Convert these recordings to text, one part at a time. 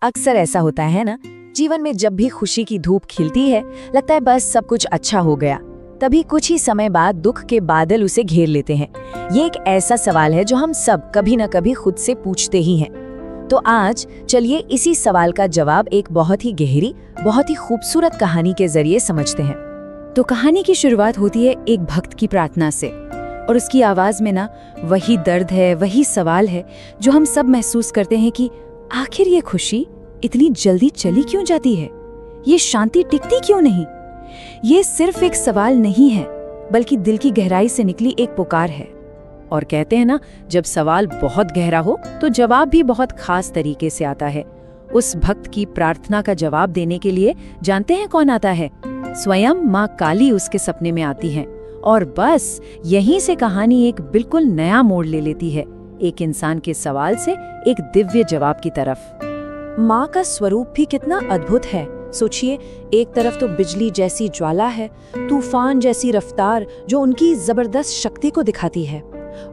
अक्सर ऐसा होता है ना, जीवन में जब भी खुशी की धूप खिलती है लगता है बस सब कुछ अच्छा हो गया। तभी कुछ ही समय बाद दुख के बादल उसे घेर लेते हैं। ये एक ऐसा सवाल है जो हम सब कभी न कभी खुद से पूछते ही हैं। तो आज चलिए इसी सवाल का जवाब एक बहुत ही गहरी, बहुत ही खूबसूरत कहानी के जरिए समझते हैं। तो कहानी की शुरुआत होती है एक भक्त की प्रार्थना से, और उसकी आवाज में ना वही दर्द है, वही सवाल है जो हम सब महसूस करते हैं कि आखिर ये खुशी इतनी जल्दी चली क्यों जाती है, ये शांति टिकती क्यों नहीं। ये सिर्फ एक सवाल नहीं है, बल्कि दिल की गहराई से निकली एक पुकार है। और कहते हैं ना, जब सवाल बहुत गहरा हो तो जवाब भी बहुत खास तरीके से आता है। उस भक्त की प्रार्थना का जवाब देने के लिए जानते हैं कौन आता है? स्वयं माँ काली उसके सपने में आती हैं। और बस यहीं से कहानी एक बिल्कुल नया मोड़ ले लेती है, एक इंसान के सवाल से एक दिव्य जवाब की तरफ। माँ का स्वरूप भी कितना अद्भुत है। सोचिए, एक तरफ तो बिजली जैसी ज्वाला है, तूफान जैसी रफ्तार जो उनकी जबरदस्त शक्ति को दिखाती है,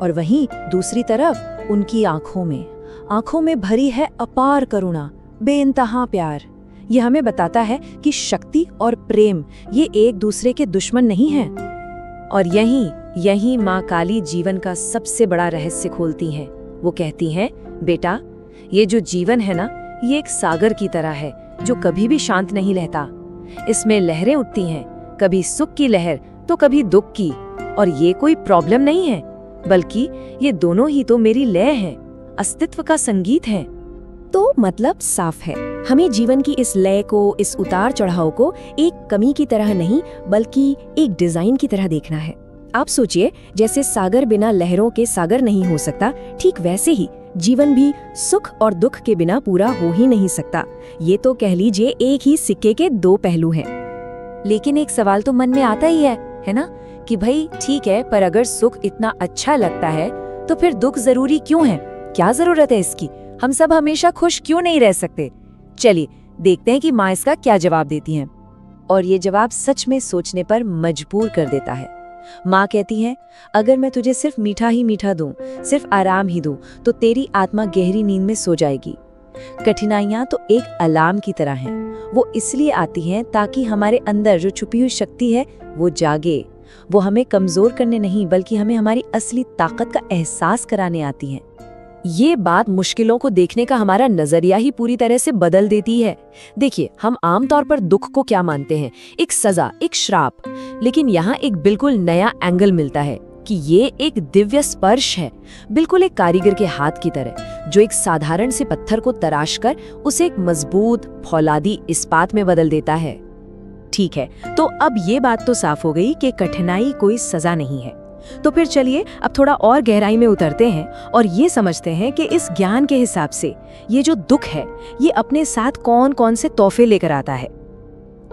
और वहीं दूसरी तरफ उनकी आंखों में भरी है अपार करुणा, बेइंतहा प्यार। यह हमें बताता है कि शक्ति और प्रेम ये एक दूसरे के दुश्मन नहीं हैं। और यहीं माँ काली जीवन का सबसे बड़ा रहस्य खोलती हैं। वो कहती हैं, बेटा, ये जो जीवन है ना, ये एक सागर की तरह है जो कभी भी शांत नहीं रहता। इसमें लहरें उठती हैं, कभी सुख की लहर तो कभी दुख की। और ये कोई प्रॉब्लम नहीं है, बल्कि ये दोनों ही तो मेरी लय है, अस्तित्व का संगीत है। तो मतलब साफ है, हमें जीवन की इस लय को, इस उतार चढ़ाव को एक कमी की तरह नहीं बल्कि एक डिजाइन की तरह देखना है। आप सोचिए, जैसे सागर बिना लहरों के सागर नहीं हो सकता, ठीक वैसे ही जीवन भी सुख और दुख के बिना पूरा हो ही नहीं सकता। ये तो कह लीजिए एक ही सिक्के के दो पहलू हैं। लेकिन एक सवाल तो मन में आता ही है ना, कि भाई ठीक है, पर अगर सुख इतना अच्छा लगता है तो फिर दुख जरूरी क्यों है? क्या जरूरत है इसकी? हम सब हमेशा खुश क्यों नहीं रह सकते? चलिए देखते हैं कि माँ इसका क्या जवाब देती हैं। और ये जवाब सच में सोचने पर मजबूर कर देता है। माँ कहती है, अगर मैं तुझे सिर्फ मीठा ही मीठा दूं, सिर्फ आराम ही दूं, तो तेरी आत्मा गहरी नींद में सो जाएगी। कठिनाइयां तो एक अलार्म की तरह हैं। वो इसलिए आती हैं ताकि हमारे अंदर जो छुपी हुई शक्ति है वो जागे। वो हमें कमजोर करने नहीं, बल्कि हमें हमारी असली ताकत का एहसास कराने आती हैं। ये बात मुश्किलों को देखने का हमारा नजरिया ही पूरी तरह से बदल देती है। देखिए, हम आमतौर पर दुख को क्या मानते हैं? एक सजा, एक श्राप। लेकिन यहाँ एक बिल्कुल नया एंगल मिलता है कि ये एक दिव्य स्पर्श है, बिल्कुल एक कारीगर के हाथ की तरह, जो एक साधारण से पत्थर को तराशकर उसे एक मजबूत फौलादी इस्पात में बदल देता है। ठीक है, तो अब ये बात तो साफ हो गई कि कठिनाई कोई सजा नहीं है। तो फिर चलिए अब थोड़ा और गहराई में उतरते हैं और ये समझते हैं कि इस ज्ञान के हिसाब से ये जो दुख है, ये अपने साथ कौन कौन से तोहफे लेकर आता है।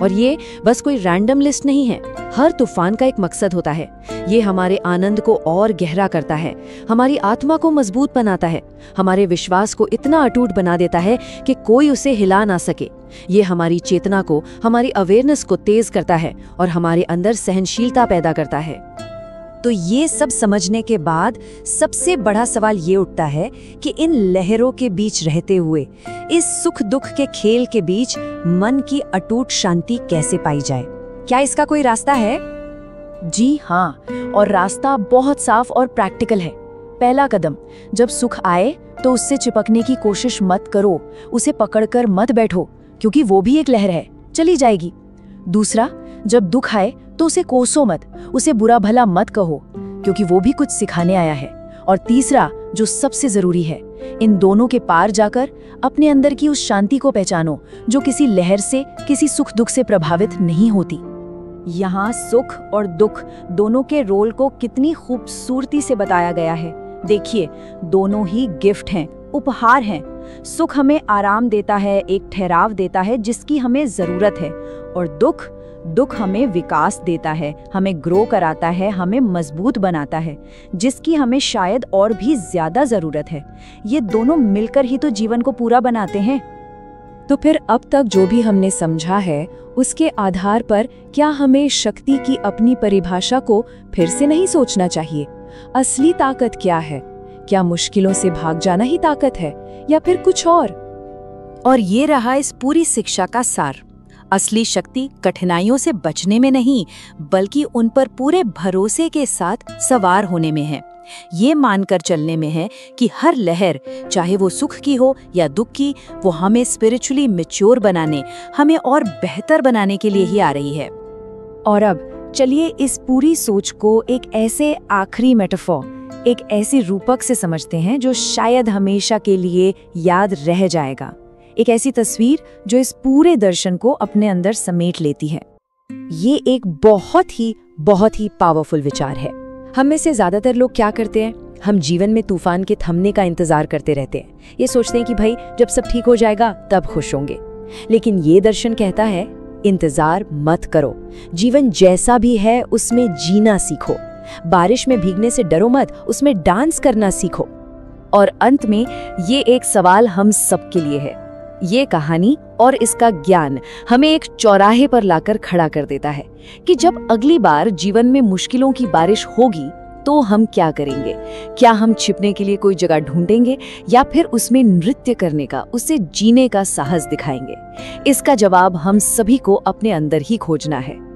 और ये बस कोई रैंडम लिस्ट नहीं है। हर तूफान का एक मकसद होता है। ये हमारे आनंद को और गहरा करता है, हमारी आत्मा को मजबूत बनाता है, हमारे विश्वास को इतना अटूट बना देता है कि कोई उसे हिला ना सके। ये हमारी चेतना को, हमारी अवेयरनेस को तेज करता है और हमारे अंदर सहनशीलता पैदा करता है। तो ये सब समझने के बाद सबसे बड़ा सवाल ये उठता है कि इन लहरों के बीच रहते हुए, इस सुख दुख के खेल के बीच मन की अटूट शांति कैसे पाई जाए? क्या इसका कोई रास्ता है? जी हाँ, और रास्ता बहुत साफ और प्रैक्टिकल है। पहला कदम, जब सुख आए तो उससे चिपकने की कोशिश मत करो, उसे पकड़कर मत बैठो, क्योंकि वो भी एक लहर है, चली जाएगी। दूसरा, जब दुख आए तो उसे कोसो मत, उसे बुरा भला मत कहो, क्योंकि वो भी कुछ सिखाने आया है। और तीसरा, जो सबसे जरूरी है, इन दोनों के पार जाकर अपने अंदर की उस शांति को पहचानो जो किसी लहर से, किसी सुख दुख से प्रभावित नहीं होती। यहाँ सुख और दुख दोनों के रोल को कितनी खूबसूरती से बताया गया है। देखिए, दोनों ही गिफ्ट हैं, उपहार हैं। सुख हमें आराम देता है, एक ठहराव देता है जिसकी हमें जरूरत है, और दुख हमें विकास देता है, हमें ग्रो कराता है, हमें मजबूत बनाता है, जिसकी हमें शायद और भी ज्यादा जरूरत है। ये दोनों मिलकर ही तो जीवन को पूरा बनाते हैं। तो फिर अब तक जो भी हमने समझा है, उसके आधार पर क्या हमें शक्ति की अपनी परिभाषा को फिर से नहीं सोचना चाहिए? असली ताकत क्या है? क्या मुश्किलों से भाग जाना ही ताकत है, या फिर कुछ और? और ये रहा इस पूरी शिक्षा का सार। असली शक्ति कठिनाइयों से बचने में नहीं, बल्कि उन पर पूरे भरोसे के साथ सवार होने में है। ये मानकर चलने में है कि हर लहर, चाहे वो सुख की हो या दुख की, वो हमें स्पिरिचुअली मैच्योर बनाने, हमें और बेहतर बनाने के लिए ही आ रही है। और अब चलिए इस पूरी सोच को एक ऐसे आखिरी मेटाफोर, एक ऐसी रूपक से समझते हैं जो शायद हमेशा के लिए याद रह जाएगा। एक ऐसी तस्वीर जो इस पूरे दर्शन को अपने अंदर समेट लेती है। ये एक बहुत ही पावरफुल विचार है। हम में से ज्यादातर लोग क्या करते हैं? हम जीवन में तूफान के थमने का इंतजार करते रहते हैं। ये सोचते हैं कि भाई जब सब ठीक हो जाएगा तब खुश होंगे। लेकिन ये दर्शन कहता है, इंतजार मत करो। जीवन जैसा भी है उसमें जीना सीखो। बारिश में भीगने से डरो मत, उसमें डांस करना सीखो। और अंत में ये एक सवाल हम सबके लिए है। ये कहानी और इसका ज्ञान हमें एक चौराहे पर लाकर खड़ा कर देता है कि जब अगली बार जीवन में मुश्किलों की बारिश होगी तो हम क्या करेंगे? क्या हम छिपने के लिए कोई जगह ढूंढेंगे या फिर उसमें नृत्य करने का, उसे जीने का साहस दिखाएंगे? इसका जवाब हम सभी को अपने अंदर ही खोजना है।